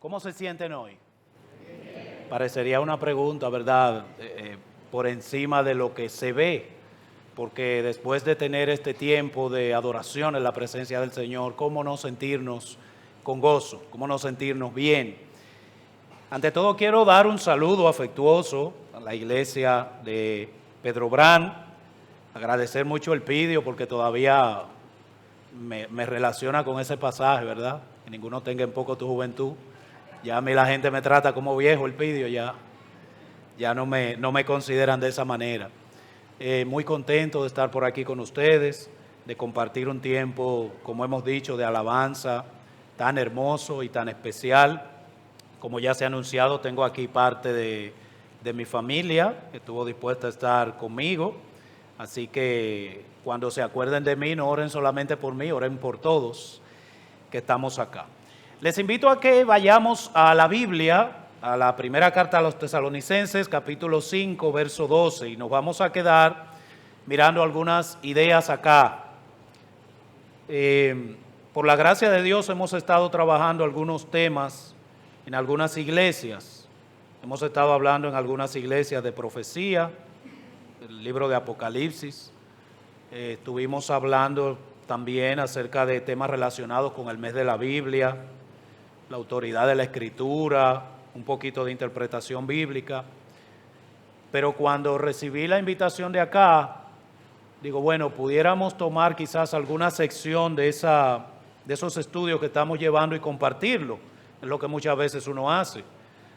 ¿Cómo se sienten hoy? Parecería una pregunta, ¿verdad? Por encima de lo que se ve, porque después de tener este tiempo de adoración en la presencia del Señor, ¿cómo no sentirnos con gozo? ¿Cómo no sentirnos bien? Ante todo quiero dar un saludo afectuoso a la iglesia de Pedro Brán, agradecer mucho el Pidio porque todavía me relaciona con ese pasaje, ¿verdad? Que ninguno tenga en poco tu juventud. Ya a mí la gente me trata como viejo, el Pidio, ya no me consideran de esa manera. Muy contento de estar por aquí con ustedes, de compartir un tiempo, como hemos dicho, de alabanza tan hermoso y tan especial. Como ya se ha anunciado, tengo aquí parte de mi familia que estuvo dispuesta a estar conmigo. Así que cuando se acuerden de mí, no oren solamente por mí, oren por todos que estamos acá. Les invito a que vayamos a la Biblia, a la primera carta a los Tesalonicenses, capítulo 5, verso 12, y nos vamos a quedar mirando algunas ideas acá. Por la gracia de Dios hemos estado trabajando algunos temas en algunas iglesias. Hemos estado hablando en algunas iglesias de profecía, el libro de Apocalipsis. Estuvimos hablando también acerca de temas relacionados con el mes de la Biblia, la autoridad de la Escritura, un poquito de interpretación bíblica. Pero cuando recibí la invitación de acá, digo, bueno, pudiéramos tomar quizás alguna sección de esos estudios que estamos llevando y compartirlo. Es lo que muchas veces uno hace.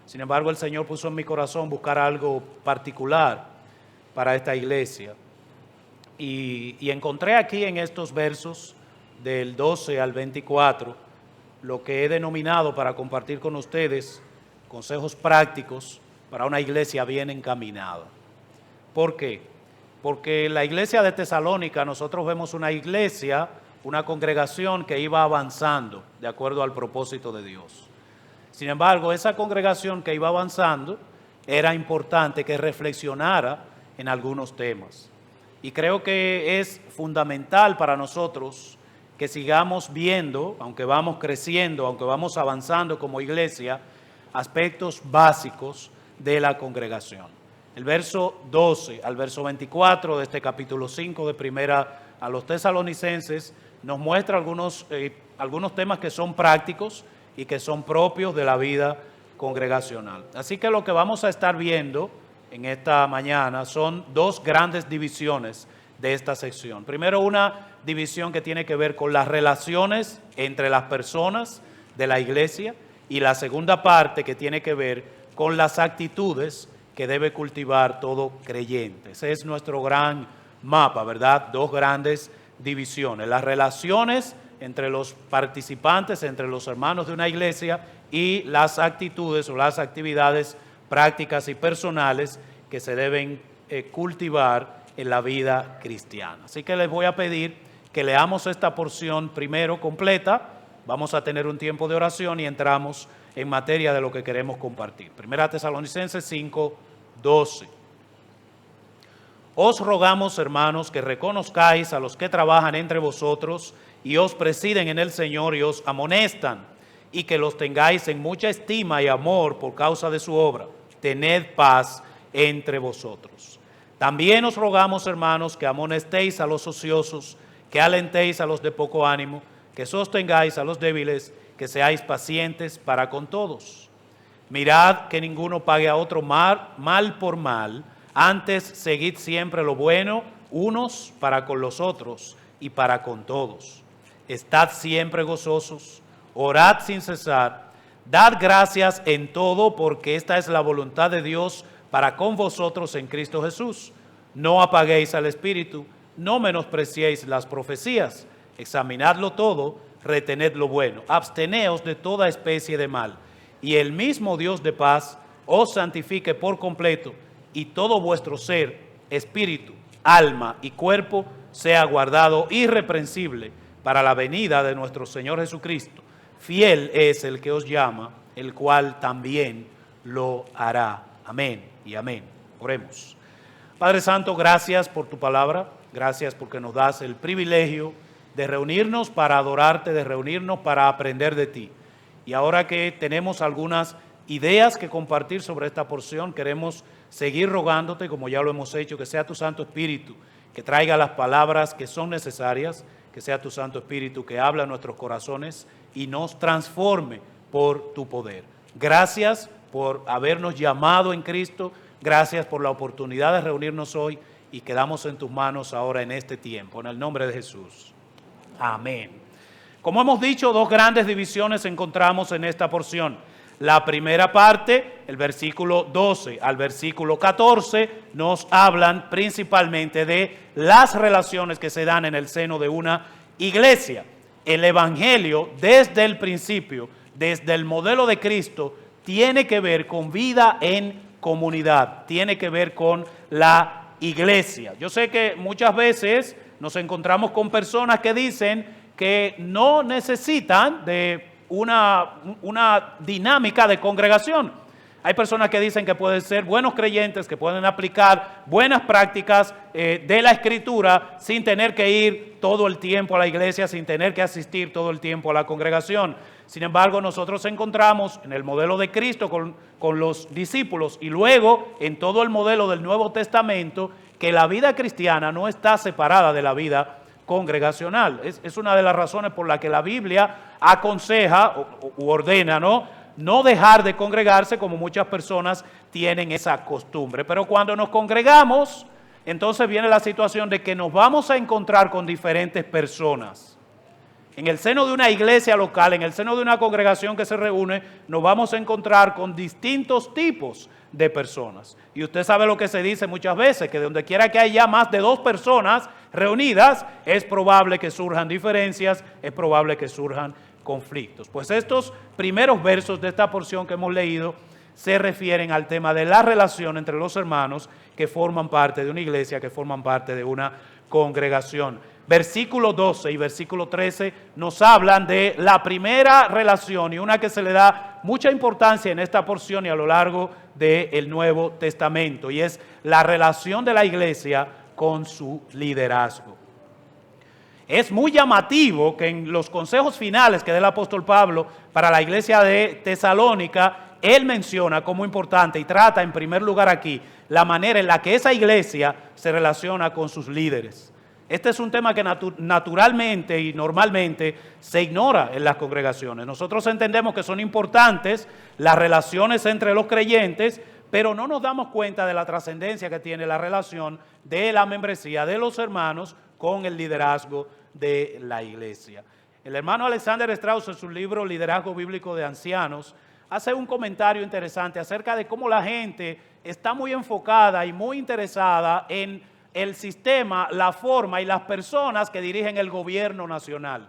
Sin embargo, el Señor puso en mi corazón buscar algo particular para esta iglesia. Y encontré aquí en estos versos del 12 al 24 lo que he denominado para compartir con ustedes consejos prácticos para una iglesia bien encaminada. ¿Por qué? Porque la iglesia de Tesalónica, nosotros vemos una iglesia, una congregación que iba avanzando de acuerdo al propósito de Dios. Sin embargo, esa congregación que iba avanzando era importante que reflexionara en algunos temas. Y creo que es fundamental para nosotros que sigamos viendo, aunque vamos creciendo, aunque vamos avanzando como iglesia, aspectos básicos de la congregación. El verso 12 al verso 24 de este capítulo 5 de Primera a los Tesalonicenses nos muestra algunos temas que son prácticos y que son propios de la vida congregacional. Así que lo que vamos a estar viendo en esta mañana son dos grandes divisiones de esta sección. Primero, una división que tiene que ver con las relaciones entre las personas de la iglesia, y la segunda parte que tiene que ver con las actitudes que debe cultivar todo creyente. Ese es nuestro gran mapa, ¿verdad? Dos grandes divisiones: las relaciones entre los participantes, entre los hermanos de una iglesia, y las actitudes o las actividades prácticas y personales que se deben cultivar en la vida cristiana. Así que les voy a pedir que leamos esta porción primero completa. Vamos a tener un tiempo de oración y entramos en materia de lo que queremos compartir. Primera Tesalonicenses 5, 12. Os rogamos, hermanos, que reconozcáis a los que trabajan entre vosotros y os presiden en el Señor y os amonestan, y que los tengáis en mucha estima y amor por causa de su obra. Tened paz entre vosotros. También os rogamos, hermanos, que amonestéis a los ociosos, que alentéis a los de poco ánimo, que sostengáis a los débiles, que seáis pacientes para con todos. Mirad que ninguno pague a otro mal por mal, antes seguid siempre lo bueno unos para con los otros y para con todos. Estad siempre gozosos, orad sin cesar, dad gracias en todo, porque esta es la voluntad de Dios para con vosotros en Cristo Jesús. No apaguéis al Espíritu, no menospreciéis las profecías, examinadlo todo, retened lo bueno, absteneos de toda especie de mal, y el mismo Dios de paz os santifique por completo, y todo vuestro ser, espíritu, alma y cuerpo sea guardado irreprensible para la venida de nuestro Señor Jesucristo. Fiel es el que os llama, el cual también lo hará. Amén y amén. Oremos. Padre Santo, gracias por tu palabra, gracias porque nos das el privilegio de reunirnos para adorarte, de reunirnos para aprender de ti. Y ahora que tenemos algunas ideas que compartir sobre esta porción, queremos seguir rogándote, como ya lo hemos hecho, que sea tu Santo Espíritu que traiga las palabras que son necesarias, que sea tu Santo Espíritu que habla a nuestros corazones y nos transforme por tu poder. Gracias por habernos llamado en Cristo, gracias por la oportunidad de reunirnos hoy y quedamos en tus manos ahora en este tiempo, en el nombre de Jesús. Amén. Como hemos dicho, dos grandes divisiones encontramos en esta porción. La primera parte, el versículo 12 al versículo 14, nos hablan principalmente de las relaciones que se dan en el seno de una iglesia. El Evangelio, desde el principio, desde el modelo de Cristo, tiene que ver con vida en comunidad, tiene que ver con la iglesia. Yo sé que muchas veces nos encontramos con personas que dicen que no necesitan de una dinámica de congregación. Hay personas que dicen que pueden ser buenos creyentes, que pueden aplicar buenas prácticas de la Escritura sin tener que ir todo el tiempo a la iglesia, sin tener que asistir todo el tiempo a la congregación. Sin embargo, nosotros encontramos en el modelo de Cristo con los discípulos y luego en todo el modelo del Nuevo Testamento que la vida cristiana no está separada de la vida congregacional. Es una de las razones por las que la Biblia aconseja u ordena, no dejar de congregarse, como muchas personas tienen esa costumbre. Pero cuando nos congregamos, entonces viene la situación de que nos vamos a encontrar con diferentes personas. En el seno de una iglesia local, en el seno de una congregación que se reúne, nos vamos a encontrar con distintos tipos de personas. Y usted sabe lo que se dice muchas veces, que donde quiera que haya más de dos personas reunidas, es probable que surjan diferencias, es probable que surjan conflictos. Pues estos primeros versos de esta porción que hemos leído se refieren al tema de la relación entre los hermanos que forman parte de una iglesia, que forman parte de una congregación. Versículo 12 y versículo 13 nos hablan de la primera relación y una que se le da mucha importancia en esta porción y a lo largo del Nuevo Testamento, y es la relación de la iglesia con su liderazgo. Es muy llamativo que en los consejos finales que da el apóstol Pablo para la iglesia de Tesalónica, él menciona como importante y trata en primer lugar aquí la manera en la que esa iglesia se relaciona con sus líderes. Este es un tema que naturalmente y normalmente se ignora en las congregaciones. Nosotros entendemos que son importantes las relaciones entre los creyentes, pero no nos damos cuenta de la trascendencia que tiene la relación de la membresía de los hermanos con el liderazgo de la iglesia. El hermano Alexander Strauss, en su libro Liderazgo Bíblico de Ancianos, hace un comentario interesante acerca de cómo la gente está muy enfocada y muy interesada en el sistema, la forma y las personas que dirigen el gobierno nacional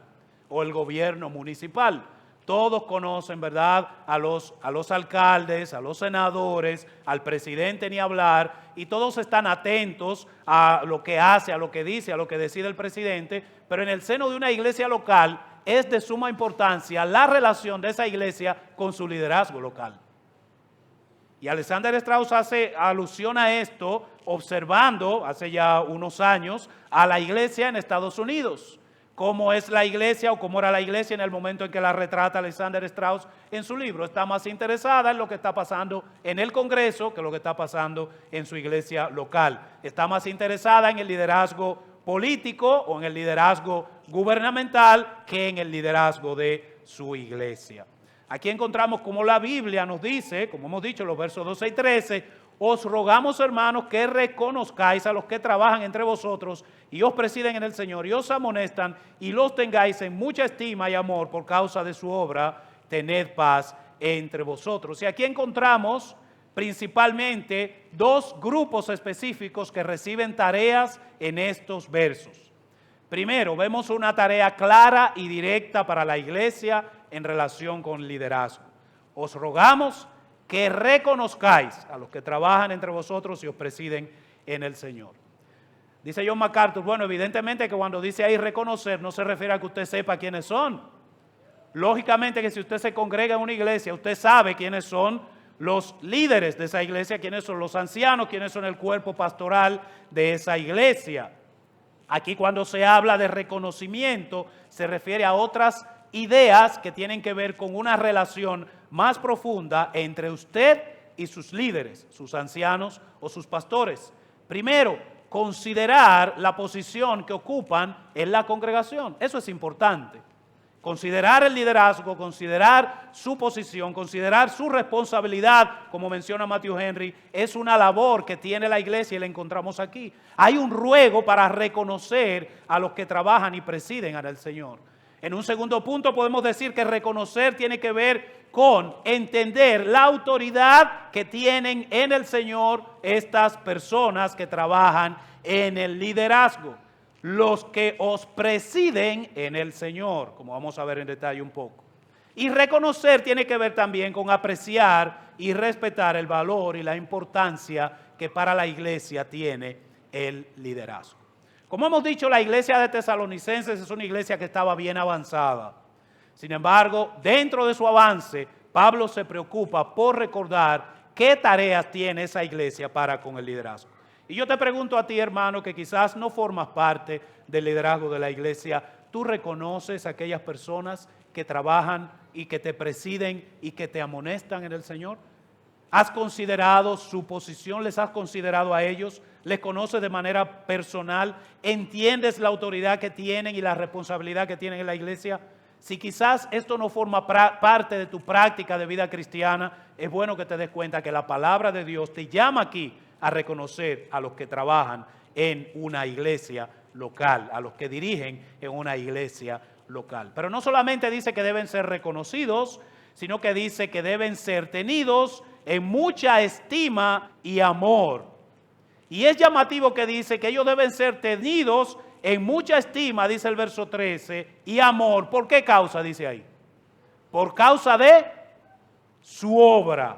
o el gobierno municipal. Todos conocen, ¿verdad?, a los alcaldes, a los senadores, al presidente ni hablar, y todos están atentos a lo que hace, a lo que dice, a lo que decide el presidente, pero en el seno de una iglesia local es de suma importancia la relación de esa iglesia con su liderazgo local. Y Alexander Strauss hace alusión a esto observando hace ya unos años a la iglesia en Estados Unidos. Cómo es la iglesia o cómo era la iglesia en el momento en que la retrata Alexander Strauss en su libro. Está más interesada en lo que está pasando en el Congreso que lo que está pasando en su iglesia local. Está más interesada en el liderazgo político o en el liderazgo gubernamental que en el liderazgo de su iglesia. Aquí encontramos como la Biblia nos dice, como hemos dicho en los versos 12 y 13, os rogamos, hermanos, que reconozcáis a los que trabajan entre vosotros y os presiden en el Señor y os amonestan y los tengáis en mucha estima y amor por causa de su obra, tened paz entre vosotros. Y aquí encontramos principalmente dos grupos específicos que reciben tareas en estos versos. Primero, vemos una tarea clara y directa para la iglesia en relación con liderazgo. Os rogamos que reconozcáis a los que trabajan entre vosotros y os presiden en el Señor. Dice John MacArthur, bueno, evidentemente que cuando dice ahí reconocer no se refiere a que usted sepa quiénes son. Lógicamente que si usted se congrega en una iglesia, usted sabe quiénes son los líderes de esa iglesia, quiénes son los ancianos, quiénes son el cuerpo pastoral de esa iglesia. Aquí cuando se habla de reconocimiento se refiere a otras ideas que tienen que ver con una relación más profunda entre usted y sus líderes, sus ancianos o sus pastores. Primero, considerar la posición que ocupan en la congregación. Eso es importante. Considerar el liderazgo, considerar su posición, considerar su responsabilidad, como menciona Matthew Henry, es una labor que tiene la iglesia y la encontramos aquí. Hay un ruego para reconocer a los que trabajan y presiden al Señor. En un segundo punto podemos decir que reconocer tiene que ver con entender la autoridad que tienen en el Señor estas personas que trabajan en el liderazgo. Los que os presiden en el Señor, como vamos a ver en detalle un poco. Y reconocer tiene que ver también con apreciar y respetar el valor y la importancia que para la iglesia tiene el liderazgo. Como hemos dicho, la iglesia de Tesalonicenses es una iglesia que estaba bien avanzada. Sin embargo, dentro de su avance, Pablo se preocupa por recordar qué tareas tiene esa iglesia para con el liderazgo. Y yo te pregunto a ti, hermano, que quizás no formas parte del liderazgo de la iglesia, ¿tú reconoces a aquellas personas que trabajan y que te presiden y que te amonestan en el Señor? ¿Has considerado su posición? ¿Les has considerado a ellos? ¿Les conoces de manera personal? ¿Entiendes la autoridad que tienen y la responsabilidad que tienen en la iglesia? Si quizás esto no forma parte de tu práctica de vida cristiana, es bueno que te des cuenta que la palabra de Dios te llama aquí a reconocer a los que trabajan en una iglesia local, a los que dirigen en una iglesia local. Pero no solamente dice que deben ser reconocidos, sino que dice que deben ser tenidos en mucha estima y amor. Y es llamativo que dice que ellos deben ser tenidos en mucha estima, dice el verso 13, y amor. ¿Por qué causa? Dice ahí. Por causa de su obra,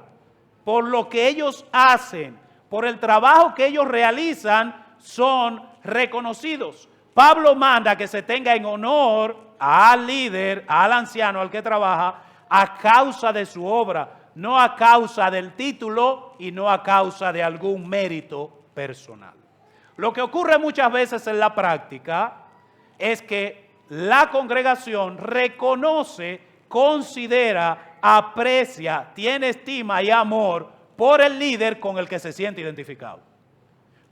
por lo que ellos hacen, por el trabajo que ellos realizan, son reconocidos. Pablo manda que se tenga en honor al líder, al anciano, al que trabaja, a causa de su obra, no a causa del título y no a causa de algún mérito personal. Lo que ocurre muchas veces en la práctica es que la congregación reconoce, considera, aprecia, tiene estima y amor por el líder con el que se siente identificado,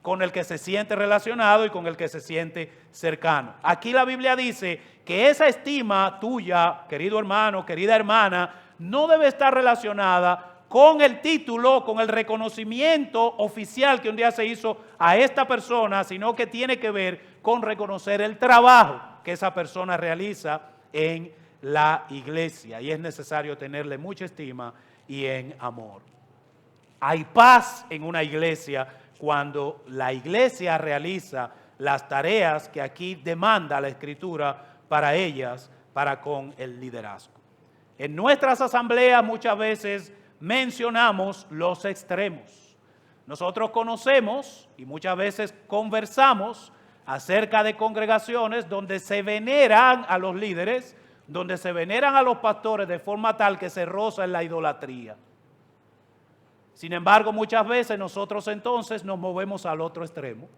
con el que se siente relacionado y con el que se siente cercano. Aquí la Biblia dice que esa estima tuya, querido hermano, querida hermana, no debe estar relacionada con el título, con el reconocimiento oficial que un día se hizo a esta persona, sino que tiene que ver con reconocer el trabajo que esa persona realiza en la iglesia. Y es necesario tenerle mucha estima y en amor. Hay paz en una iglesia cuando la iglesia realiza las tareas que aquí demanda la Escritura para ellas, para con el liderazgo. En nuestras asambleas muchas veces mencionamos los extremos. Nosotros conocemos y muchas veces conversamos acerca de congregaciones donde se veneran a los líderes, donde se veneran a los pastores de forma tal que se roza en la idolatría. Sin embargo, muchas veces nosotros entonces nos movemos al otro extremo,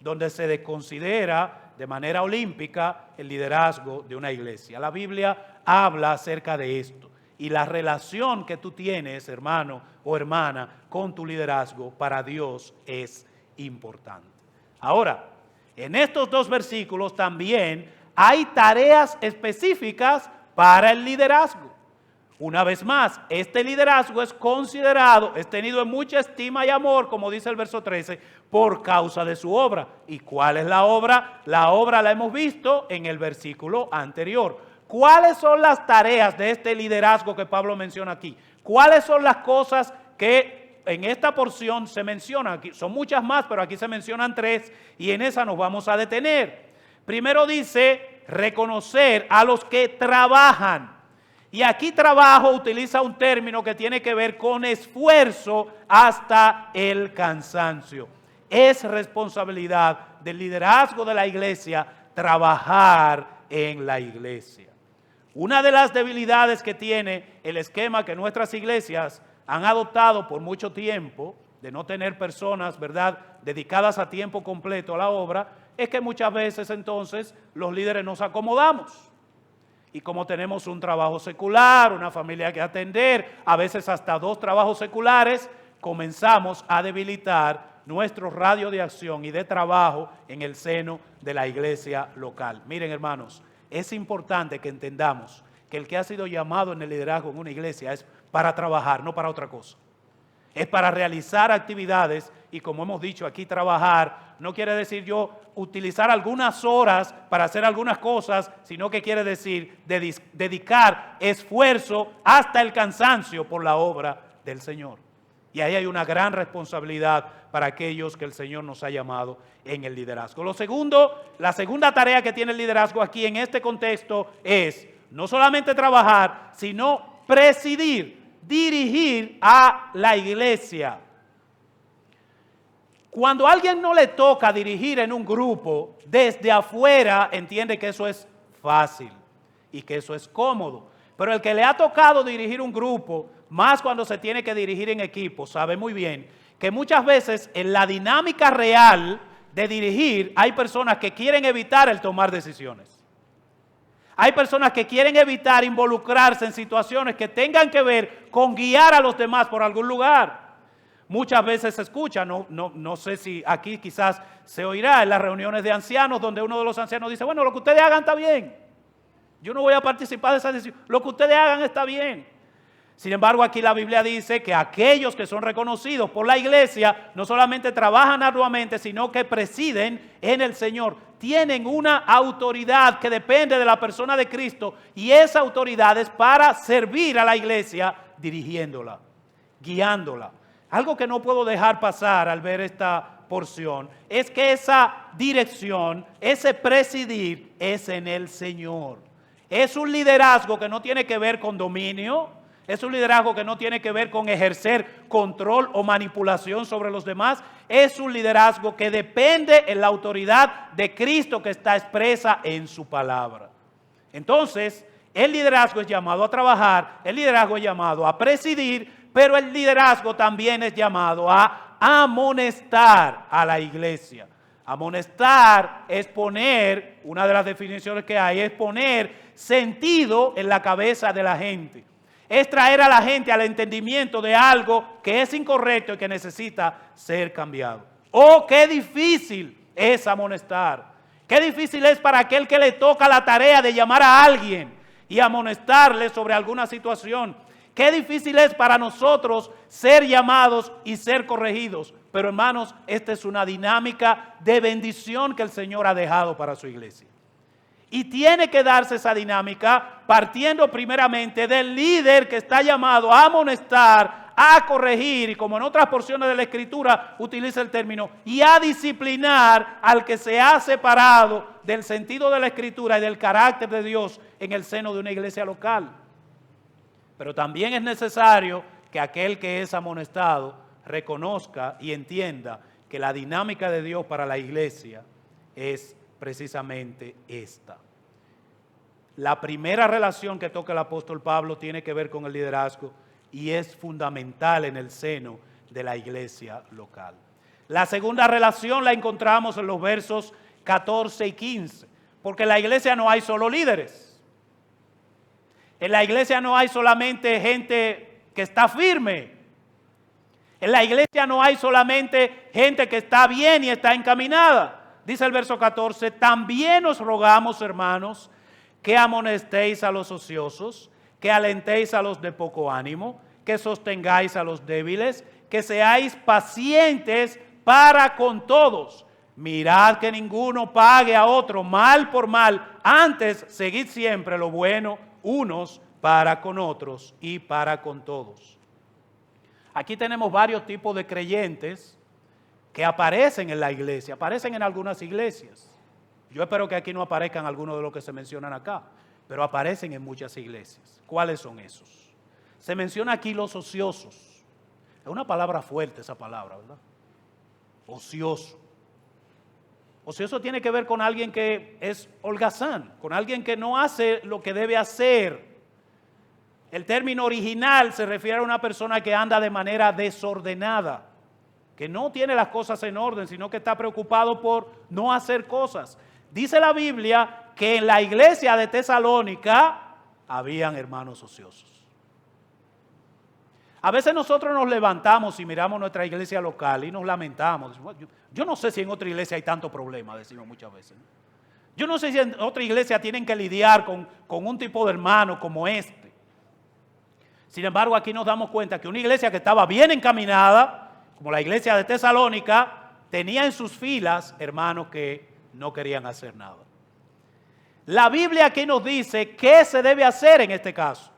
donde se desconsidera de manera olímpica el liderazgo de una iglesia. La Biblia habla acerca de esto y la relación que tú tienes, hermano o hermana, con tu liderazgo para Dios es importante. Ahora, en estos dos versículos también hay tareas específicas para el liderazgo. Una vez más, este liderazgo es considerado, es tenido en mucha estima y amor, como dice el verso 13, por causa de su obra. ¿Y cuál es la obra? La obra la hemos visto en el versículo anterior. ¿Cuáles son las tareas de este liderazgo que Pablo menciona aquí? ¿Cuáles son las cosas que en esta porción se mencionan? Aquí son muchas más, pero aquí se mencionan tres y en esa nos vamos a detener. Primero dice, reconocer a los que trabajan. Y aquí trabajo utiliza un término que tiene que ver con esfuerzo hasta el cansancio. Es responsabilidad del liderazgo de la iglesia trabajar en la iglesia. Una de las debilidades que tiene el esquema que nuestras iglesias han adoptado por mucho tiempo, de no tener personas, ¿verdad?, dedicadas a tiempo completo a la obra, es que muchas veces entonces los líderes nos acomodamos. Y como tenemos un trabajo secular, una familia que atender, a veces hasta 2 trabajos seculares, comenzamos a debilitar nuestro radio de acción y de trabajo en el seno de la iglesia local. Miren, hermanos, es importante que entendamos que el que ha sido llamado en el liderazgo en una iglesia es para trabajar, no para otra cosa. Es para realizar actividades y, como hemos dicho aquí, trabajar no quiere decir yo utilizar algunas horas para hacer algunas cosas, sino que quiere decir dedicar esfuerzo hasta el cansancio por la obra del Señor. Y ahí hay una gran responsabilidad para aquellos que el Señor nos ha llamado en el liderazgo. La segunda tarea que tiene el liderazgo aquí en este contexto es no solamente trabajar, sino presidir, dirigir a la iglesia. Cuando a alguien no le toca dirigir en un grupo, desde afuera entiende que eso es fácil y que eso es cómodo. Pero el que le ha tocado dirigir un grupo, más cuando se tiene que dirigir en equipo, sabe muy bien que muchas veces en la dinámica real de dirigir hay personas que quieren evitar el tomar decisiones. Hay personas que quieren evitar involucrarse en situaciones que tengan que ver con guiar a los demás por algún lugar. Muchas veces se escucha, no sé si aquí quizás se oirá en las reuniones de ancianos, donde uno de los ancianos dice, bueno, lo que ustedes hagan está bien. Yo no voy a participar de esa decisión. Lo que ustedes hagan está bien. Sin embargo, aquí la Biblia dice que aquellos que son reconocidos por la iglesia no solamente trabajan arduamente, sino que presiden en el Señor. Tienen una autoridad que depende de la persona de Cristo y esa autoridad es para servir a la iglesia dirigiéndola, guiándola. Algo que no puedo dejar pasar al ver esta porción es que esa dirección, ese presidir es en el Señor. Es un liderazgo que no tiene que ver con dominio, es un liderazgo que no tiene que ver con ejercer control o manipulación sobre los demás, es un liderazgo que depende en la autoridad de Cristo que está expresa en su palabra. Entonces, el liderazgo es llamado a trabajar, el liderazgo es llamado a presidir, pero el liderazgo también es llamado a amonestar a la iglesia. Amonestar es poner, una de las definiciones que hay, es poner sentido en la cabeza de la gente. Es traer a la gente al entendimiento de algo que es incorrecto y que necesita ser cambiado. ¡Oh, qué difícil es amonestar! ¡Qué difícil es para aquel que le toca la tarea de llamar a alguien y amonestarle sobre alguna situación! Qué difícil es para nosotros ser llamados y ser corregidos. Pero hermanos, esta es una dinámica de bendición que el Señor ha dejado para su iglesia. Y tiene que darse esa dinámica partiendo primeramente del líder que está llamado a amonestar, a corregir, y como en otras porciones de la Escritura utiliza el término, y a disciplinar al que se ha separado del sentido de la Escritura y del carácter de Dios en el seno de una iglesia local. Pero también es necesario que aquel que es amonestado reconozca y entienda que la dinámica de Dios para la iglesia es precisamente esta. La primera relación que toca el apóstol Pablo tiene que ver con el liderazgo y es fundamental en el seno de la iglesia local. La segunda relación la encontramos en los versos 14 y 15, porque en la iglesia no hay solo líderes. En la iglesia no hay solamente gente que está firme. En la iglesia no hay solamente gente que está bien y está encaminada. Dice el verso 14, también os rogamos, hermanos, que amonestéis a los ociosos, que alentéis a los de poco ánimo, que sostengáis a los débiles, que seáis pacientes para con todos. Mirad que ninguno pague a otro mal por mal, antes seguid siempre lo bueno unos para con otros y para con todos. Aquí tenemos varios tipos de creyentes que aparecen en la iglesia, aparecen en algunas iglesias. Yo espero que aquí no aparezcan algunos de los que se mencionan acá, pero aparecen en muchas iglesias. ¿Cuáles son esos? Se menciona aquí los ociosos. Es una palabra fuerte esa palabra, ¿verdad? Ocioso. Ocioso tiene que ver con alguien que es holgazán, con alguien que no hace lo que debe hacer. El término original se refiere a una persona que anda de manera desordenada, que no tiene las cosas en orden, sino que está preocupado por no hacer cosas. Dice la Biblia que en la iglesia de Tesalónica habían hermanos ociosos. A veces nosotros nos levantamos y miramos nuestra iglesia local y nos lamentamos. Decimos, yo no sé si en otra iglesia hay tanto problema, decimos muchas veces. Yo no sé si en otra iglesia tienen que lidiar con un tipo de hermano como este. Sin embargo, aquí nos damos cuenta que una iglesia que estaba bien encaminada, como la iglesia de Tesalónica, tenía en sus filas hermanos que no querían hacer nada. La Biblia aquí nos dice qué se debe hacer en este caso.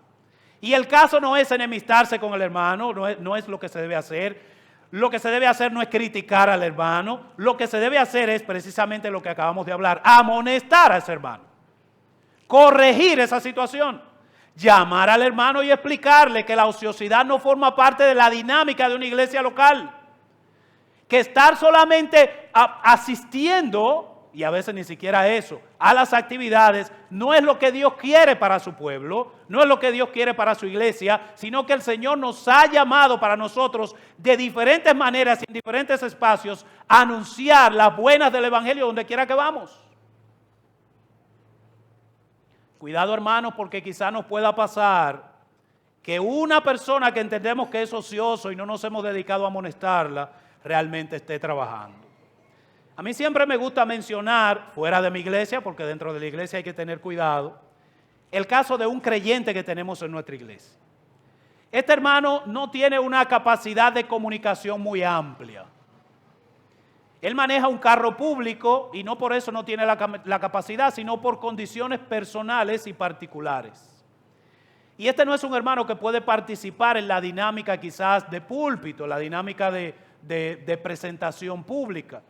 Y el caso no es enemistarse con el hermano, no es lo que se debe hacer. Lo que se debe hacer no es criticar al hermano. Lo que se debe hacer es precisamente lo que acabamos de hablar, amonestar a ese hermano. Corregir esa situación. Llamar al hermano y explicarle que la ociosidad no forma parte de la dinámica de una iglesia local. Que estar solamente asistiendo, y a veces ni siquiera eso, a las actividades, no es lo que Dios quiere para su pueblo, no es lo que Dios quiere para su iglesia, sino que el Señor nos ha llamado para nosotros de diferentes maneras y en diferentes espacios a anunciar las buenas del Evangelio donde quiera que vamos. Cuidado, hermanos, porque quizá nos pueda pasar que una persona que entendemos que es ocioso y no nos hemos dedicado a amonestarla, realmente esté trabajando. A mí siempre me gusta mencionar, fuera de mi iglesia, porque dentro de la iglesia hay que tener cuidado, el caso de un creyente que tenemos en nuestra iglesia. Este hermano no tiene una capacidad de comunicación muy amplia. Él maneja un carro público y no por eso no tiene la capacidad, sino por condiciones personales y particulares. Y este no es un hermano que puede participar en la dinámica quizás de púlpito, la dinámica de presentación pública.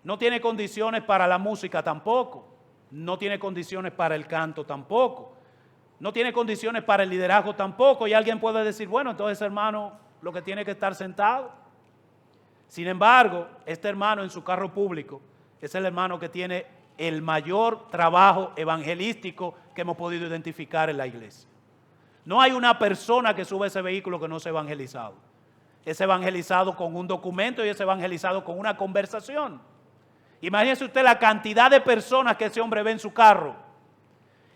No tiene condiciones para la música tampoco, no tiene condiciones para el canto tampoco, no tiene condiciones para el liderazgo tampoco. Y alguien puede decir, bueno, entonces hermano, lo que tiene que estar sentado. Sin embargo, este hermano en su carro público es el hermano que tiene el mayor trabajo evangelístico que hemos podido identificar en la iglesia. No hay una persona que sube ese vehículo que no sea evangelizado. Es evangelizado con un documento y es evangelizado con una conversación. Imagínese usted la cantidad de personas que ese hombre ve en su carro.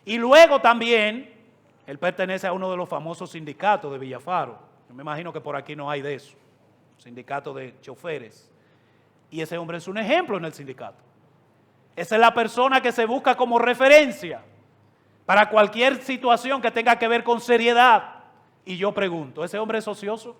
Y luego también, él pertenece a uno de los famosos sindicatos de Villafaro. Yo me imagino que por aquí no hay de eso. Sindicato de choferes. Y ese hombre es un ejemplo en el sindicato. Esa es la persona que se busca como referencia para cualquier situación que tenga que ver con seriedad. Y yo pregunto, ¿ese hombre es ocioso?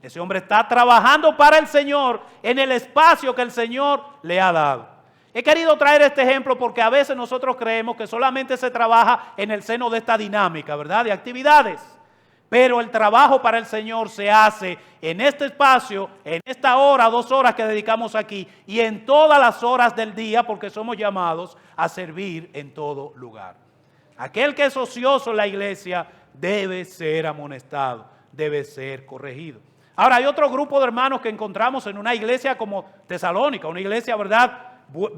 Ese hombre está trabajando para el Señor en el espacio que el Señor le ha dado. He querido traer este ejemplo porque a veces nosotros creemos que solamente se trabaja en el seno de esta dinámica, ¿verdad? De actividades. Pero el trabajo para el Señor se hace en este espacio, en esta hora, 2 horas que dedicamos aquí y en todas las horas del día, porque somos llamados a servir en todo lugar. Aquel que es ocioso en la iglesia debe ser amonestado, debe ser corregido. Ahora, hay otro grupo de hermanos que encontramos en una iglesia como Tesalónica, una iglesia, ¿verdad?,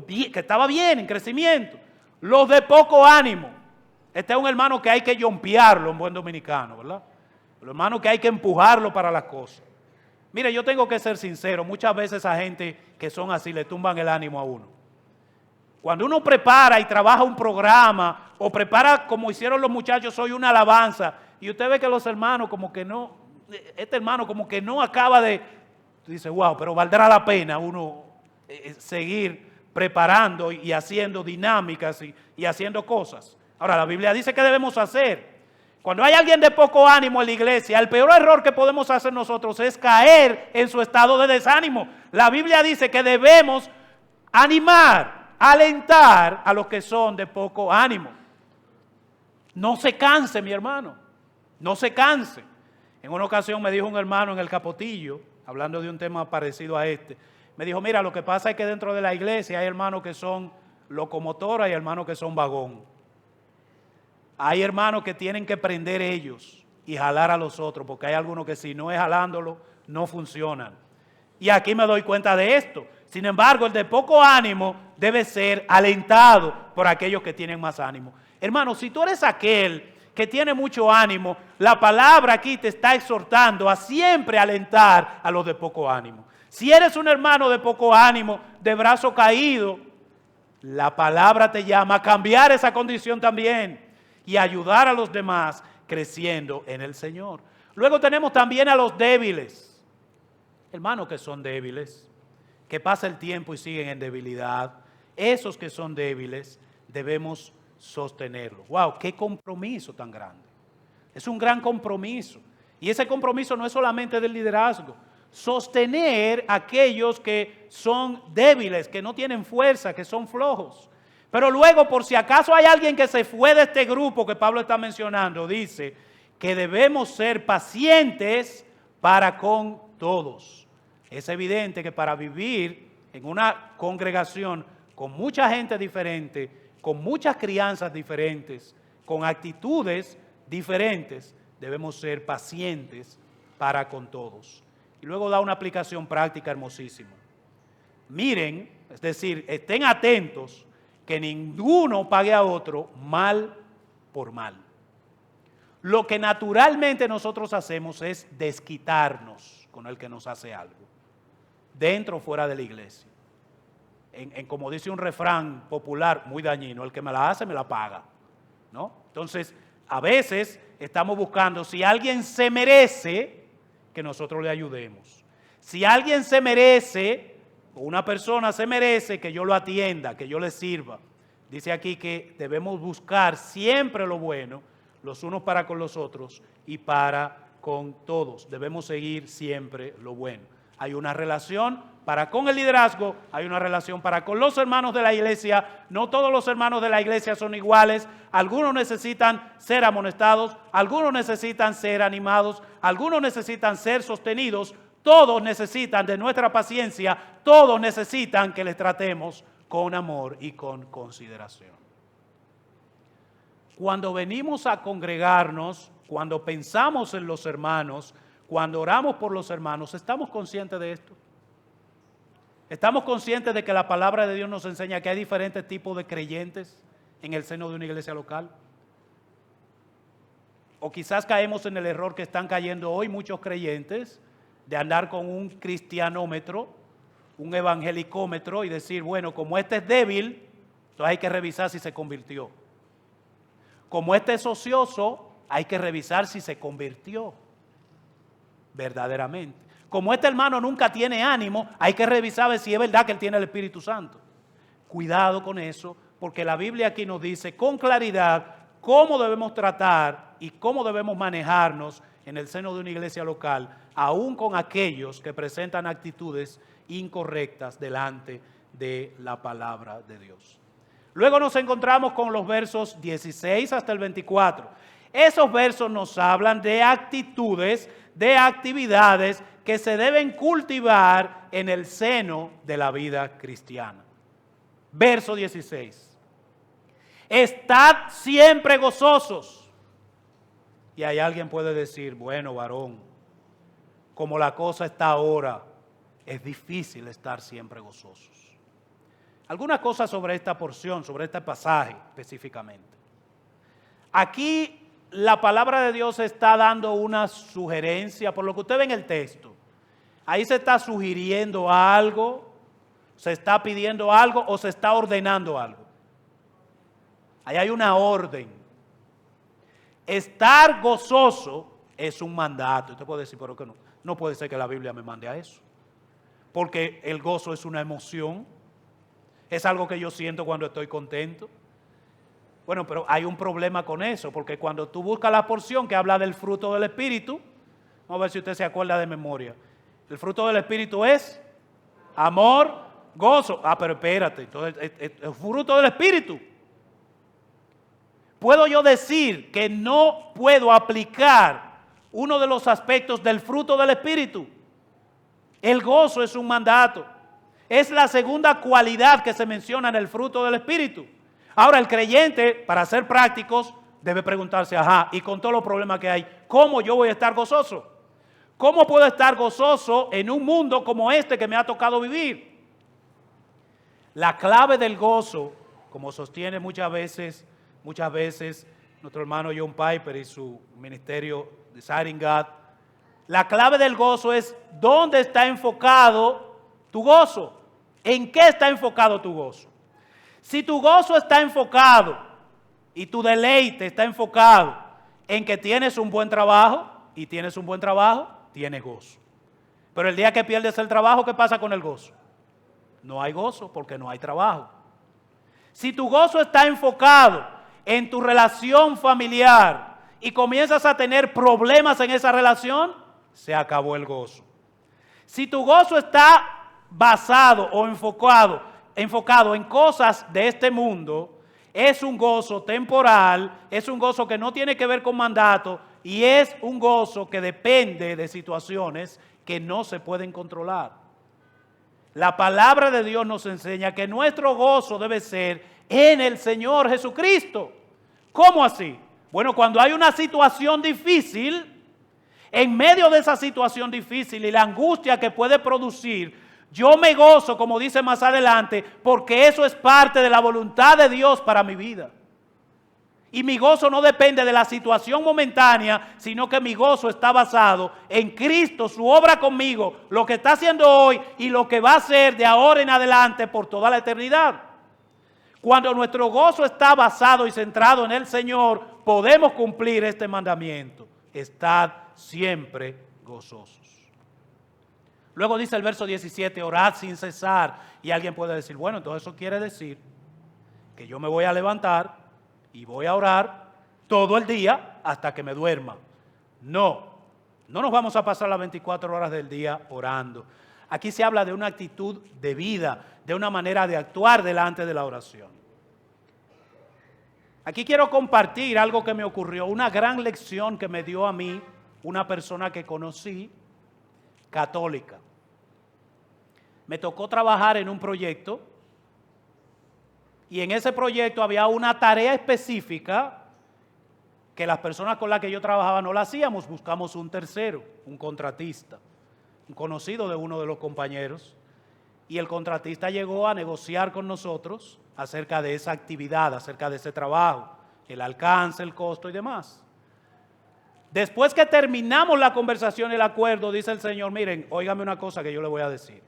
que estaba bien, en crecimiento. Los de poco ánimo. Este es un hermano que hay que yompearlo en buen dominicano, ¿verdad? El hermano que hay que empujarlo para las cosas. Mire, yo tengo que ser sincero, muchas veces a gente que son así le tumban el ánimo a uno. Cuando uno prepara y trabaja un programa, o prepara como hicieron los muchachos hoy una alabanza, y usted ve que los hermanos como que no, este hermano como que no acaba de, dice, wow, pero valdrá la pena uno seguir preparando y haciendo dinámicas y haciendo cosas. Ahora, la Biblia dice que debemos hacer. Cuando hay alguien de poco ánimo en la iglesia, el peor error que podemos hacer nosotros es caer en su estado de desánimo. La Biblia dice que debemos animar, alentar a los que son de poco ánimo. No se canse, mi hermano, no se canse. En una ocasión me dijo un hermano en el Capotillo, hablando de un tema parecido a este, me dijo, mira, lo que pasa es que dentro de la iglesia hay hermanos que son locomotoras y hermanos que son vagón. Hay hermanos que tienen que prender ellos y jalar a los otros, porque hay algunos que si no es jalándolo, no funcionan. Y aquí me doy cuenta de esto. Sin embargo, el de poco ánimo debe ser alentado por aquellos que tienen más ánimo. Hermano, si tú eres aquel que tiene mucho ánimo, la palabra aquí te está exhortando a siempre alentar a los de poco ánimo. Si eres un hermano de poco ánimo, de brazo caído, la palabra te llama a cambiar esa condición también y ayudar a los demás creciendo en el Señor. Luego tenemos también a los débiles, hermanos que son débiles, que pasa el tiempo y siguen en debilidad. Esos que son débiles debemos sostenerlos. ¡Wow! ¡Qué compromiso tan grande! Es un gran compromiso. Y ese compromiso no es solamente del liderazgo. Sostener a aquellos que son débiles, que no tienen fuerza, que son flojos. Pero luego, por si acaso hay alguien que se fue de este grupo que Pablo está mencionando, dice que debemos ser pacientes para con todos. Es evidente que para vivir en una congregación con mucha gente diferente, con muchas crianzas diferentes, con actitudes diferentes, debemos ser pacientes para con todos. Y luego da una aplicación práctica hermosísima. Miren, es decir, estén atentos que ninguno pague a otro mal por mal. Lo que naturalmente nosotros hacemos es desquitarnos con el que nos hace algo, dentro o fuera de la iglesia. Como dice un refrán popular muy dañino, el que me la hace me la paga, ¿no? Entonces, a veces estamos buscando si alguien se merece que nosotros le ayudemos. Si alguien se merece, o una persona se merece que yo lo atienda, que yo le sirva. Dice aquí que debemos buscar siempre lo bueno, los unos para con los otros y para con todos. Debemos seguir siempre lo bueno. Hay una relación para con el liderazgo, hay una relación para con los hermanos de la iglesia. No todos los hermanos de la iglesia son iguales. Algunos necesitan ser amonestados, algunos necesitan ser animados, algunos necesitan ser sostenidos. Todos necesitan de nuestra paciencia, todos necesitan que les tratemos con amor y con consideración. Cuando venimos a congregarnos, cuando pensamos en los hermanos, cuando oramos por los hermanos, ¿estamos conscientes de esto? ¿Estamos conscientes de que la palabra de Dios nos enseña que hay diferentes tipos de creyentes en el seno de una iglesia local? O quizás caemos en el error que están cayendo hoy muchos creyentes de andar con un cristianómetro, un evangelicómetro y decir, bueno, como este es débil, entonces hay que revisar si se convirtió. Como este es ocioso, hay que revisar si se convirtió verdaderamente. Como este hermano nunca tiene ánimo, hay que revisar si es verdad que él tiene el Espíritu Santo. Cuidado con eso, porque la Biblia aquí nos dice con claridad cómo debemos tratar y cómo debemos manejarnos en el seno de una iglesia local, aún con aquellos que presentan actitudes incorrectas delante de la palabra de Dios. Luego nos encontramos con los versos 16 hasta el 24. Esos versos nos hablan de actitudes, de actividades que se deben cultivar en el seno de la vida cristiana. Verso 16. Estad siempre gozosos. Y ahí alguien puede decir, bueno, varón, como la cosa está ahora, es difícil estar siempre gozosos. Algunas cosas sobre esta porción, sobre este pasaje específicamente. Aquí la palabra de Dios está dando una sugerencia, por lo que usted ve en el texto. Ahí se está sugiriendo algo, se está pidiendo algo o se está ordenando algo. Ahí hay una orden. Estar gozoso es un mandato. Usted puede decir, pero que no. No puede ser que la Biblia me mande a eso. Porque el gozo es una emoción. Es algo que yo siento cuando estoy contento. Bueno, pero hay un problema con eso, porque cuando tú buscas la porción que habla del fruto del Espíritu, vamos a ver si usted se acuerda de memoria. El fruto del Espíritu es amor, gozo. Ah, pero espérate, entonces el fruto del Espíritu. ¿Puedo yo decir que no puedo aplicar uno de los aspectos del fruto del Espíritu? El gozo es un mandato. Es la segunda cualidad que se menciona en el fruto del Espíritu. Ahora, el creyente, para ser prácticos, debe preguntarse, y con todos los problemas que hay, ¿cómo yo voy a estar gozoso? ¿Cómo puedo estar gozoso en un mundo como este que me ha tocado vivir? La clave del gozo, como sostiene muchas veces nuestro hermano John Piper y su ministerio Desiring God, la clave del gozo es ¿dónde está enfocado tu gozo? ¿En qué está enfocado tu gozo? Si tu gozo está enfocado y tu deleite está enfocado en que tienes un buen trabajo, y tienes un buen trabajo, tienes gozo. Pero el día que pierdes el trabajo, ¿qué pasa con el gozo? No hay gozo porque no hay trabajo. Si tu gozo está enfocado en tu relación familiar y comienzas a tener problemas en esa relación, se acabó el gozo. Si tu gozo está basado o enfocado en cosas de este mundo, es un gozo temporal, es un gozo que no tiene que ver con mandato y es un gozo que depende de situaciones que no se pueden controlar. La palabra de Dios nos enseña que nuestro gozo debe ser en el Señor Jesucristo. ¿Cómo así? Bueno, cuando hay una situación difícil, en medio de esa situación difícil y la angustia que puede producir, yo me gozo, como dice más adelante, porque eso es parte de la voluntad de Dios para mi vida. Y mi gozo no depende de la situación momentánea, sino que mi gozo está basado en Cristo, su obra conmigo, lo que está haciendo hoy y lo que va a hacer de ahora en adelante por toda la eternidad. Cuando nuestro gozo está basado y centrado en el Señor, podemos cumplir este mandamiento: estad siempre gozosos. Luego dice el verso 17, orad sin cesar. Y alguien puede decir, bueno, entonces eso quiere decir que yo me voy a levantar y voy a orar todo el día hasta que me duerma. No nos vamos a pasar las 24 horas del día orando. Aquí se habla de una actitud de vida, de una manera de actuar delante de la oración. Aquí quiero compartir algo que me ocurrió, una gran lección que me dio a mí una persona que conocí, católica. Me tocó trabajar en un proyecto y en ese proyecto había una tarea específica que las personas con las que yo trabajaba no la hacíamos, buscamos un tercero, un contratista, un conocido de uno de los compañeros, y el contratista llegó a negociar con nosotros acerca de esa actividad, acerca de ese trabajo, el alcance, el costo y demás. Después que terminamos la conversación y el acuerdo, dice el Señor, miren, óigame una cosa que yo le voy a decir.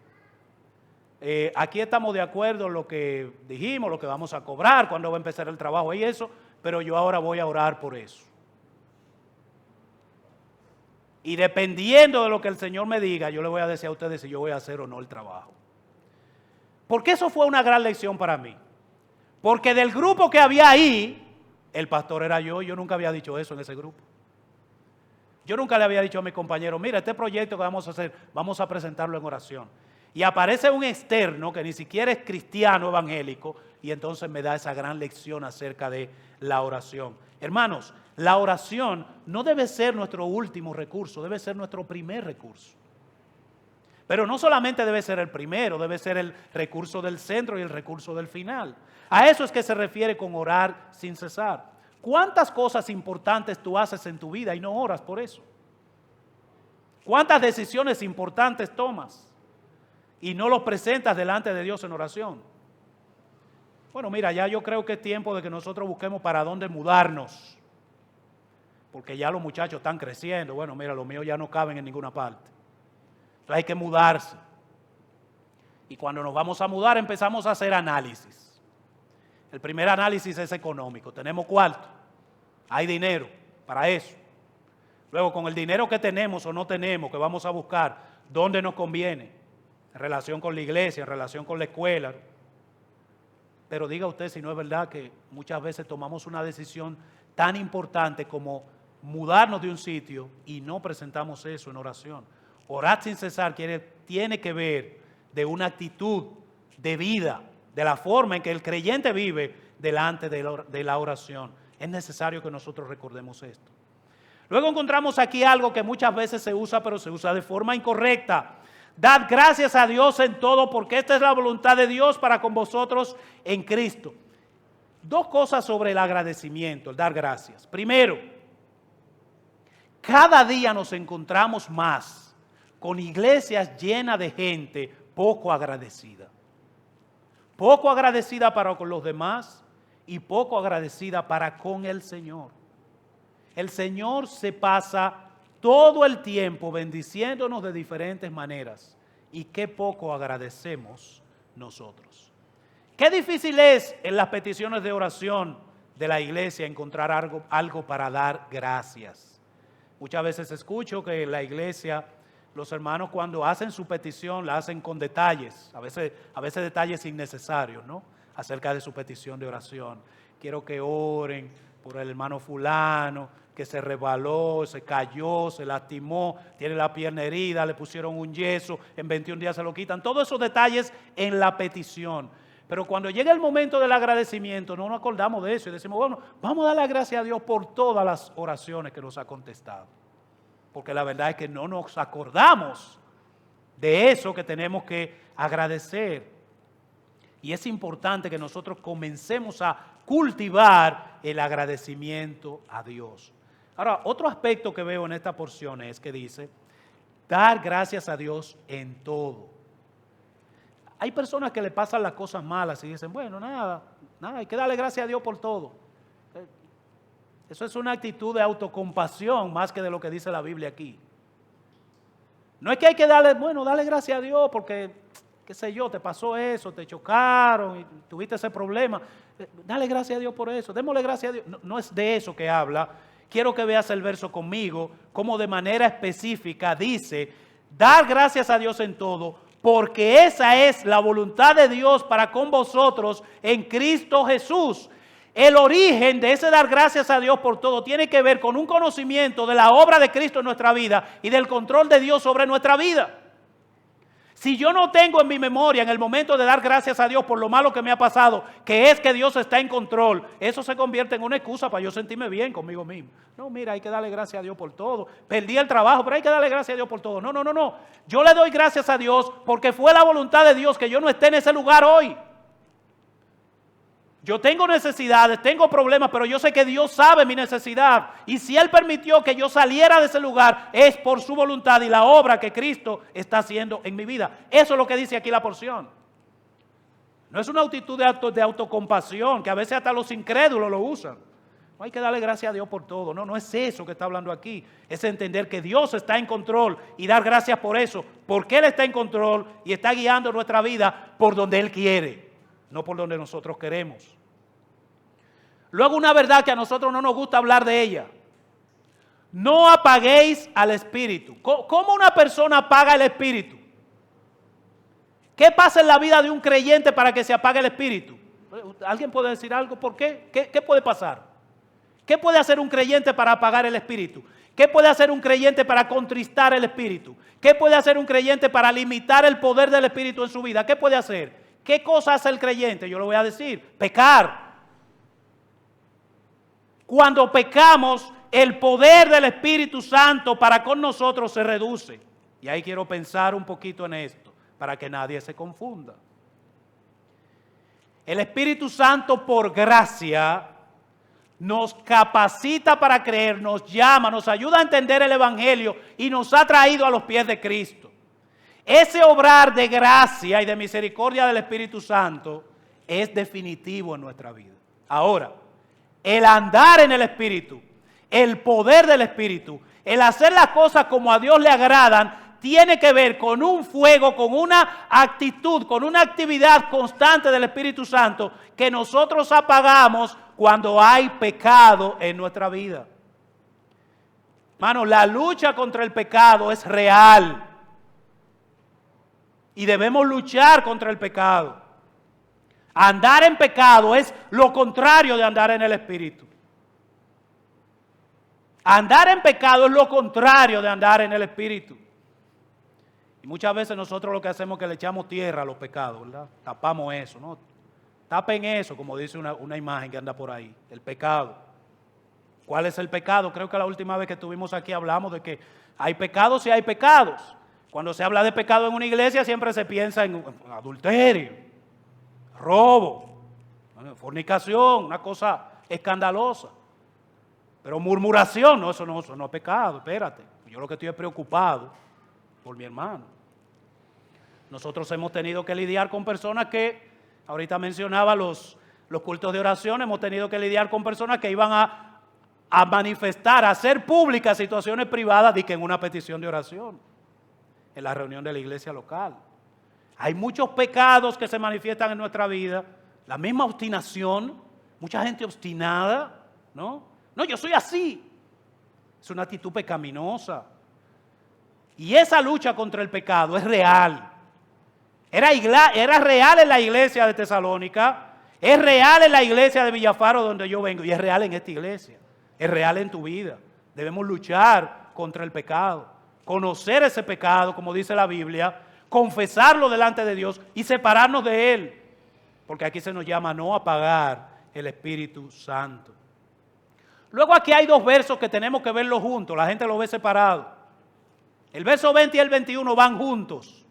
Aquí estamos de acuerdo en lo que dijimos, lo que vamos a cobrar, cuándo va a empezar el trabajo y eso, pero yo ahora voy a orar por eso. Y dependiendo de lo que el Señor me diga, yo le voy a decir a ustedes si yo voy a hacer o no el trabajo. Porque eso fue una gran lección para mí. Porque del grupo que había ahí, el pastor era yo nunca había dicho eso en ese grupo. Yo nunca le había dicho a mi compañero, mira, este proyecto que vamos a hacer, vamos a presentarlo en oración. Y aparece un externo que ni siquiera es cristiano evangélico y entonces me da esa gran lección acerca de la oración. Hermanos, la oración no debe ser nuestro último recurso, debe ser nuestro primer recurso. Pero no solamente debe ser el primero, debe ser el recurso del centro y el recurso del final. A eso es que se refiere con orar sin cesar. ¿Cuántas cosas importantes tú haces en tu vida y no oras por eso? ¿Cuántas decisiones importantes tomas y no los presentas delante de Dios en oración? Bueno, mira, ya yo creo que es tiempo de que nosotros busquemos para dónde mudarnos. Porque ya los muchachos están creciendo. Bueno, mira, los míos ya no caben en ninguna parte. Entonces hay que mudarse. Y cuando nos vamos a mudar empezamos a hacer análisis. El primer análisis es económico. Tenemos cuarto. Hay dinero para eso. Luego, con el dinero que tenemos o no tenemos, que vamos a buscar, ¿dónde nos conviene? En relación con la iglesia, en relación con la escuela. Pero diga usted si no es verdad que muchas veces tomamos una decisión tan importante como mudarnos de un sitio y no presentamos eso en oración. Orar sin cesar tiene que ver de una actitud de vida, de la forma en que el creyente vive delante de la oración. Es necesario que nosotros recordemos esto. Luego encontramos aquí algo que muchas veces se usa, pero se usa de forma incorrecta. Dad gracias a Dios en todo, porque esta es la voluntad de Dios para con vosotros en Cristo. Dos cosas sobre el agradecimiento, el dar gracias. Primero, cada día nos encontramos más con iglesias llenas de gente poco agradecida. Poco agradecida para con los demás y poco agradecida para con el Señor. El Señor se pasa todo el tiempo bendiciéndonos de diferentes maneras. Y qué poco agradecemos nosotros. Qué difícil es en las peticiones de oración de la iglesia encontrar algo para dar gracias. Muchas veces escucho que en la iglesia los hermanos cuando hacen su petición la hacen con detalles, a veces detalles innecesarios, ¿no? Acerca de su petición de oración. Quiero que oren por el hermano fulano que se resbaló, se cayó, se lastimó, tiene la pierna herida, le pusieron un yeso, en 21 días se lo quitan. Todos esos detalles en la petición. Pero cuando llega el momento del agradecimiento, no nos acordamos de eso y decimos, bueno, vamos a dar la gracia a Dios por todas las oraciones que nos ha contestado. Porque la verdad es que no nos acordamos de eso que tenemos que agradecer. Y es importante que nosotros comencemos a cultivar el agradecimiento a Dios. Ahora, otro aspecto que veo en esta porción es que dice, dar gracias a Dios en todo. Hay personas que le pasan las cosas malas y dicen, bueno, nada, hay que darle gracias a Dios por todo. Eso es una actitud de autocompasión más que de lo que dice la Biblia aquí. No es que hay que darle gracias a Dios porque, qué sé yo, te pasó eso, te chocaron y tuviste ese problema. Dale gracias a Dios por eso, démosle gracias a Dios. No es de eso que habla. Quiero que veas el verso conmigo, como de manera específica dice, dar gracias a Dios en todo, porque esa es la voluntad de Dios para con vosotros en Cristo Jesús. El origen de ese dar gracias a Dios por todo tiene que ver con un conocimiento de la obra de Cristo en nuestra vida y del control de Dios sobre nuestra vida. Si yo no tengo en mi memoria en el momento de dar gracias a Dios por lo malo que me ha pasado, que es que Dios está en control, eso se convierte en una excusa para yo sentirme bien conmigo mismo. No, mira, hay que darle gracias a Dios por todo. Perdí el trabajo, pero hay que darle gracias a Dios por todo. No. Yo le doy gracias a Dios porque fue la voluntad de Dios que yo no esté en ese lugar hoy. Yo tengo necesidades, tengo problemas, pero yo sé que Dios sabe mi necesidad. Y si Él permitió que yo saliera de ese lugar, es por su voluntad y la obra que Cristo está haciendo en mi vida. Eso es lo que dice aquí la porción. No es una actitud de autocompasión, que a veces hasta los incrédulos lo usan. No hay que darle gracias a Dios por todo. No es eso que está hablando aquí. Es entender que Dios está en control y dar gracias por eso. Porque Él está en control y está guiando nuestra vida por donde Él quiere, no por donde nosotros queremos. Luego una verdad que a nosotros no nos gusta hablar de ella. No apaguéis al Espíritu. ¿Cómo una persona apaga el Espíritu? ¿Qué pasa en la vida de un creyente para que se apague el Espíritu? ¿Alguien puede decir algo? ¿Por qué? ¿Qué puede pasar? ¿Qué puede hacer un creyente para apagar el Espíritu? ¿Qué puede hacer un creyente para contristar el Espíritu? ¿Qué puede hacer un creyente para limitar el poder del Espíritu en su vida? ¿Qué puede hacer? ¿Qué cosa hace el creyente? Yo le voy a decir, pecar. Cuando pecamos, el poder del Espíritu Santo para con nosotros se reduce. Y ahí quiero pensar un poquito en esto, para que nadie se confunda. El Espíritu Santo, por gracia, nos capacita para creer, nos llama, nos ayuda a entender el Evangelio y nos ha traído a los pies de Cristo. Ese obrar de gracia y de misericordia del Espíritu Santo es definitivo en nuestra vida. Ahora, el andar en el Espíritu, el poder del Espíritu, el hacer las cosas como a Dios le agradan, tiene que ver con un fuego, con una actitud, con una actividad constante del Espíritu Santo que nosotros apagamos cuando hay pecado en nuestra vida. Hermano, la lucha contra el pecado es real y debemos luchar contra el pecado. Andar en pecado es lo contrario de andar en el Espíritu. Andar en pecado es lo contrario de andar en el Espíritu. Y muchas veces nosotros lo que hacemos es que le echamos tierra a los pecados, ¿verdad? Tapamos eso, ¿no? Tapen eso, como dice una imagen que anda por ahí, el pecado. ¿Cuál es el pecado? Creo que la última vez que estuvimos aquí hablamos de que hay pecados y hay pecados. Cuando se habla de pecado en una iglesia siempre se piensa en adulterio, robo, fornicación, una cosa escandalosa. Pero murmuración, no, eso no es pecado, espérate. Yo lo que estoy es preocupado por mi hermano. Nosotros hemos tenido que lidiar con personas que, ahorita mencionaba los cultos de oración, hemos tenido que lidiar con personas que iban a manifestar, a hacer públicas situaciones privadas de que en una petición de oración, en la reunión de la iglesia local. Hay muchos pecados que se manifiestan en nuestra vida, la misma obstinación, Mucha gente obstinada, ¿no? No, yo soy así. Es una actitud pecaminosa. Y esa lucha contra el pecado es real. Era real en la iglesia de Tesalónica, es real en la iglesia de Villafaro donde yo vengo y es real en esta iglesia. Es real en tu vida. Debemos luchar contra el pecado, conocer ese pecado, como dice la Biblia, confesarlo delante de Dios y separarnos de él. Porque aquí se nos llama no apagar el Espíritu Santo. Luego aquí hay dos versos que tenemos que verlos juntos, la gente lo ve separado. El verso 20 y el 21 van juntos.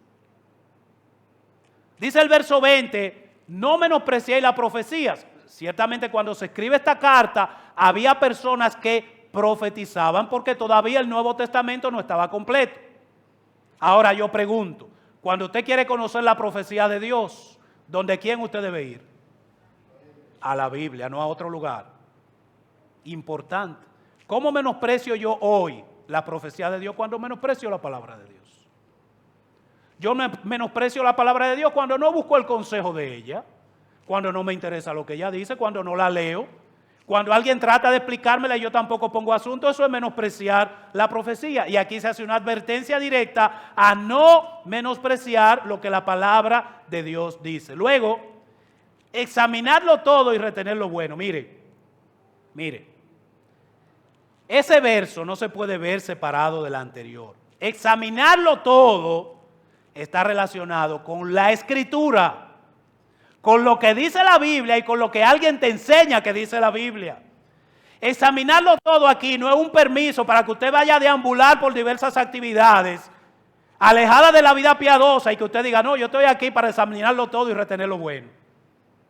Dice el verso 20, no menospreciéis las profecías. Ciertamente cuando se escribe esta carta, había personas que profetizaban porque todavía el Nuevo Testamento no estaba completo. Ahora yo pregunto, cuando usted quiere conocer la profecía de Dios, ¿dónde quién usted debe ir? A la Biblia, no a otro lugar. Importante. ¿Cómo menosprecio yo hoy la profecía de Dios cuando menosprecio la palabra de Dios? Yo menosprecio la palabra de Dios cuando no busco el consejo de ella, cuando no me interesa lo que ella dice, cuando no la leo, cuando alguien trata de explicármela y yo tampoco pongo asunto. Eso es menospreciar la profecía. Y aquí se hace una advertencia directa a no menospreciar lo que la palabra de Dios dice. Luego, examinarlo todo y retener lo bueno. Mire, ese verso no se puede ver separado del anterior. Examinarlo todo está relacionado con la Escritura, con lo que dice la Biblia y con lo que alguien te enseña que dice la Biblia. Examinarlo todo aquí no es un permiso para que usted vaya a deambular por diversas actividades, alejada de la vida piadosa, y que usted diga, no, yo estoy aquí para examinarlo todo y retener lo bueno.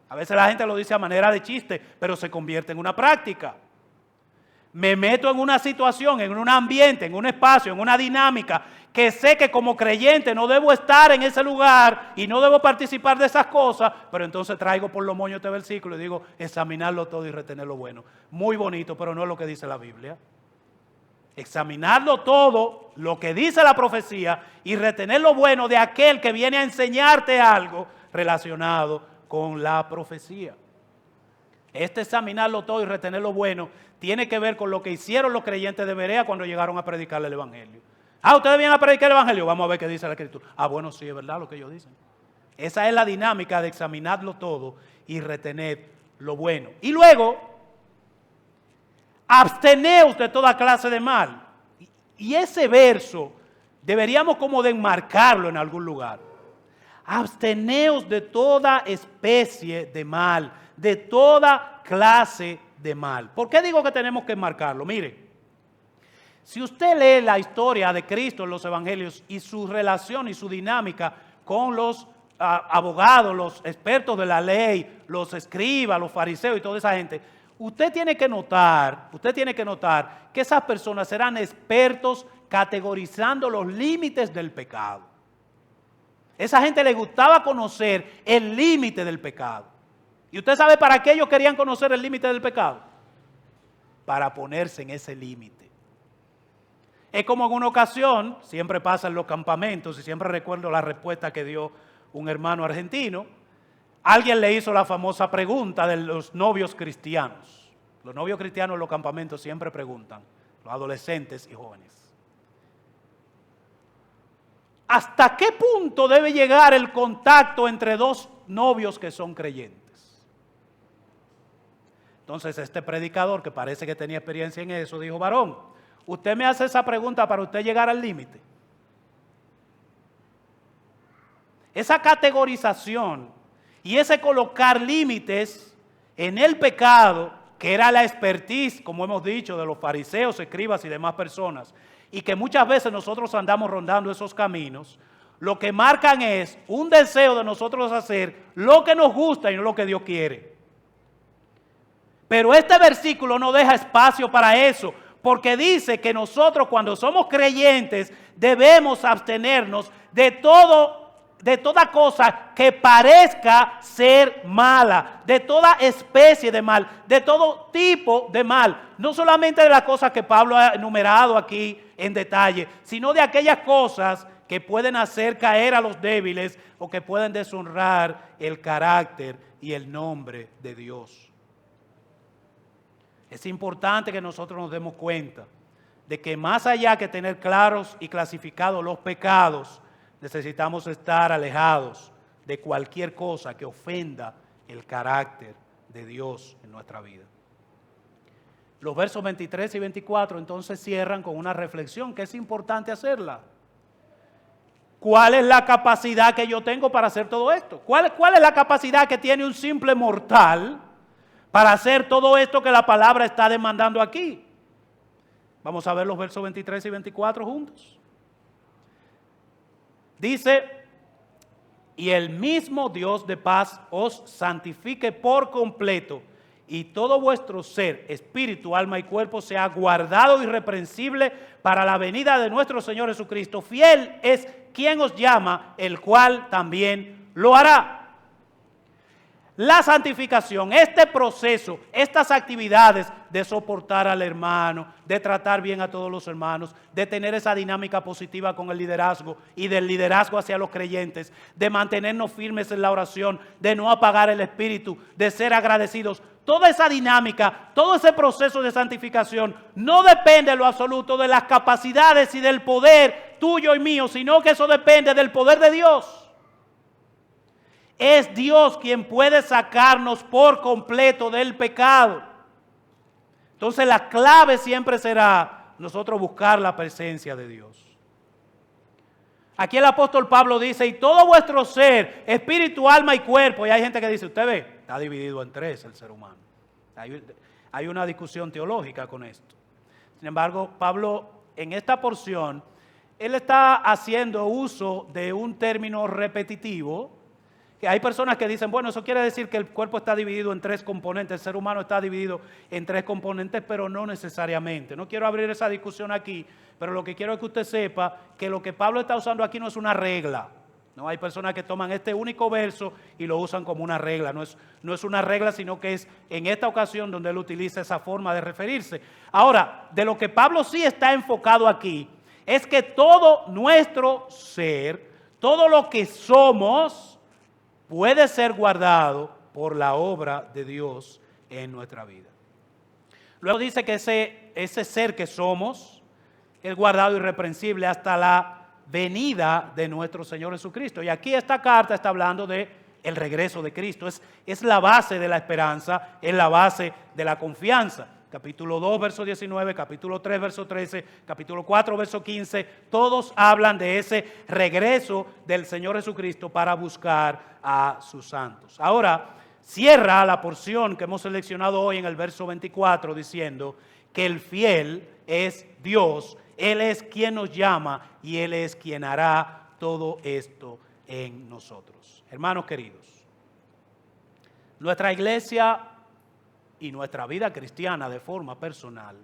A veces la gente lo dice a manera de chiste, pero se convierte en una práctica. Me meto en una situación, en un ambiente, en un espacio, en una dinámica, que sé que como creyente no debo estar en ese lugar y no debo participar de esas cosas, pero entonces traigo por los moños este versículo y digo, examinarlo todo y retener lo bueno. Muy bonito, pero no es lo que dice la Biblia. Examinarlo todo, lo que dice la profecía, y retener lo bueno de aquel que viene a enseñarte algo relacionado con la profecía. Este examinarlo todo y retener lo bueno tiene que ver con lo que hicieron los creyentes de Berea cuando llegaron a predicarle el Evangelio. ¿Ustedes vienen a predicar el Evangelio? Vamos a ver qué dice la Escritura. Bueno, sí, es verdad lo que ellos dicen. Esa es la dinámica de examinarlo todo y retener lo bueno. Y luego, absteneos de toda clase de mal. Y ese verso deberíamos como de enmarcarlo en algún lugar. Absteneos de toda especie de mal, de toda clase de mal. ¿Por qué digo que tenemos que enmarcarlo? Mire, si usted lee la historia de Cristo en los evangelios y su relación y su dinámica con los abogados, los expertos de la ley, los escribas, los fariseos y toda esa gente, usted tiene que notar que esas personas eran expertos categorizando los límites del pecado. Esa gente le gustaba conocer el límite del pecado. ¿Y usted sabe para qué ellos querían conocer el límite del pecado? Para ponerse en ese límite. Es como en una ocasión, siempre pasa en los campamentos, y siempre recuerdo la respuesta que dio un hermano argentino. Alguien le hizo la famosa pregunta de los novios cristianos. Los novios cristianos en los campamentos siempre preguntan, los adolescentes y jóvenes, ¿hasta qué punto debe llegar el contacto entre dos novios que son creyentes? Entonces este predicador, que parece que tenía experiencia en eso, dijo, varón, usted me hace esa pregunta para usted llegar al límite. Esa categorización y ese colocar límites en el pecado, que era la expertise, como hemos dicho, de los fariseos, escribas y demás personas, y que muchas veces nosotros andamos rondando esos caminos, lo que marcan es un deseo de nosotros hacer lo que nos gusta y no lo que Dios quiere. Pero este versículo no deja espacio para eso, porque dice que nosotros cuando somos creyentes debemos abstenernos de toda cosa que parezca ser mala, de toda especie de mal, de todo tipo de mal. No solamente de las cosas que Pablo ha enumerado aquí en detalle, sino de aquellas cosas que pueden hacer caer a los débiles o que pueden deshonrar el carácter y el nombre de Dios. Es importante que nosotros nos demos cuenta de que más allá que tener claros y clasificados los pecados, necesitamos estar alejados de cualquier cosa que ofenda el carácter de Dios en nuestra vida. Los versos 23 y 24 entonces cierran con una reflexión que es importante hacerla. ¿Cuál es la capacidad que yo tengo para hacer todo esto? ¿Cuál es la capacidad que tiene un simple mortal para hacer todo esto que la palabra está demandando aquí? Vamos a ver los versos 23 y 24 juntos. Dice: y el mismo Dios de paz os santifique por completo, y todo vuestro ser, espíritu, alma y cuerpo sea guardado irreprensible para la venida de nuestro Señor Jesucristo. Fiel es quien os llama, el cual también lo hará. La santificación, este proceso, estas actividades de soportar al hermano, de tratar bien a todos los hermanos, de tener esa dinámica positiva con el liderazgo y del liderazgo hacia los creyentes, de mantenernos firmes en la oración, de no apagar el espíritu, de ser agradecidos. Toda esa dinámica, todo ese proceso de santificación no depende en lo absoluto de las capacidades y del poder tuyo y mío, sino que eso depende del poder de Dios. Es Dios quien puede sacarnos por completo del pecado. Entonces la clave siempre será nosotros buscar la presencia de Dios. Aquí el apóstol Pablo dice: y todo vuestro ser, espíritu, alma y cuerpo. Y hay gente que dice: usted ve, está dividido en tres el ser humano. Hay una discusión teológica con esto. Sin embargo, Pablo en esta porción, él está haciendo uso de un término repetitivo. Que hay personas que dicen: bueno, eso quiere decir que el cuerpo está dividido en tres componentes, el ser humano está dividido en tres componentes, pero no necesariamente. No quiero abrir esa discusión aquí, pero lo que quiero es que usted sepa que lo que Pablo está usando aquí no es una regla. No hay personas que toman este único verso y lo usan como una regla. No es una regla, sino que es en esta ocasión donde él utiliza esa forma de referirse. Ahora, de lo que Pablo sí está enfocado aquí, es que todo nuestro ser, todo lo que somos, puede ser guardado por la obra de Dios en nuestra vida. Luego dice que ese ser que somos es guardado irreprensible hasta la venida de nuestro Señor Jesucristo. Y aquí esta carta está hablando de el regreso de Cristo. Es la base de la esperanza, es la base de la confianza. Capítulo 2, verso 19, capítulo 3, verso 13, capítulo 4, verso 15, todos hablan de ese regreso del Señor Jesucristo para buscar a sus santos. Ahora, cierra la porción que hemos seleccionado hoy en el verso 24 diciendo que el fiel es Dios, Él es quien nos llama y Él es quien hará todo esto en nosotros. Hermanos queridos, nuestra iglesia y nuestra vida cristiana de forma personal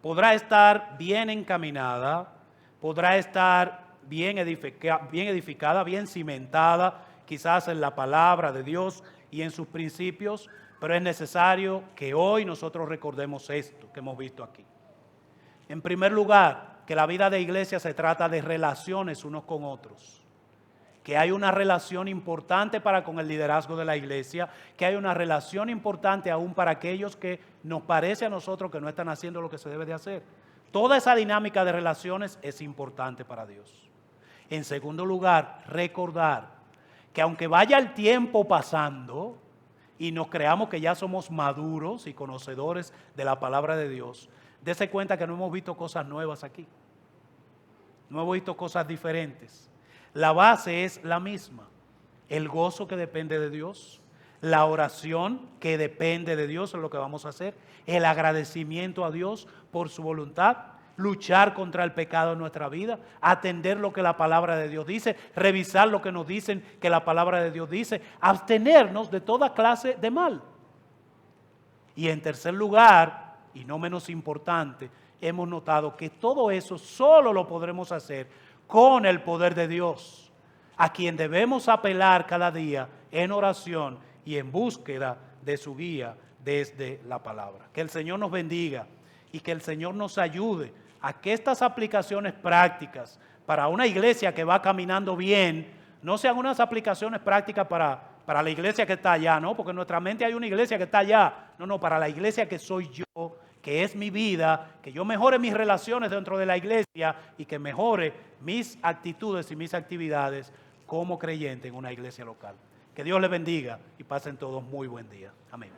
podrá estar bien encaminada, podrá estar bien edificada, bien cimentada, quizás en la palabra de Dios y en sus principios, pero es necesario que hoy nosotros recordemos esto que hemos visto aquí. En primer lugar, que la vida de iglesia se trata de relaciones unos con otros. Que hay una relación importante para con el liderazgo de la iglesia, que hay una relación importante aún para aquellos que nos parece a nosotros que no están haciendo lo que se debe de hacer. Toda esa dinámica de relaciones es importante para Dios. En segundo lugar, recordar que aunque vaya el tiempo pasando y nos creamos que ya somos maduros y conocedores de la palabra de Dios, dése cuenta que no hemos visto cosas nuevas aquí. No hemos visto cosas diferentes. La base es la misma, el gozo que depende de Dios, la oración que depende de Dios en lo que vamos a hacer, el agradecimiento a Dios por su voluntad, luchar contra el pecado en nuestra vida, atender lo que la palabra de Dios dice, revisar lo que nos dicen que la palabra de Dios dice, abstenernos de toda clase de mal. Y en tercer lugar, y no menos importante, hemos notado que todo eso solo lo podremos hacer con el poder de Dios, a quien debemos apelar cada día en oración y en búsqueda de su guía desde la palabra. Que el Señor nos bendiga y que el Señor nos ayude a que estas aplicaciones prácticas para una iglesia que va caminando bien, no sean unas aplicaciones prácticas para la iglesia que está allá, ¿no? Porque en nuestra mente hay una iglesia que está allá, no, para la iglesia que soy yo, que es mi vida, que yo mejore mis relaciones dentro de la iglesia y que mejore mis actitudes y mis actividades como creyente en una iglesia local. Que Dios les bendiga y pasen todos muy buen día. Amén.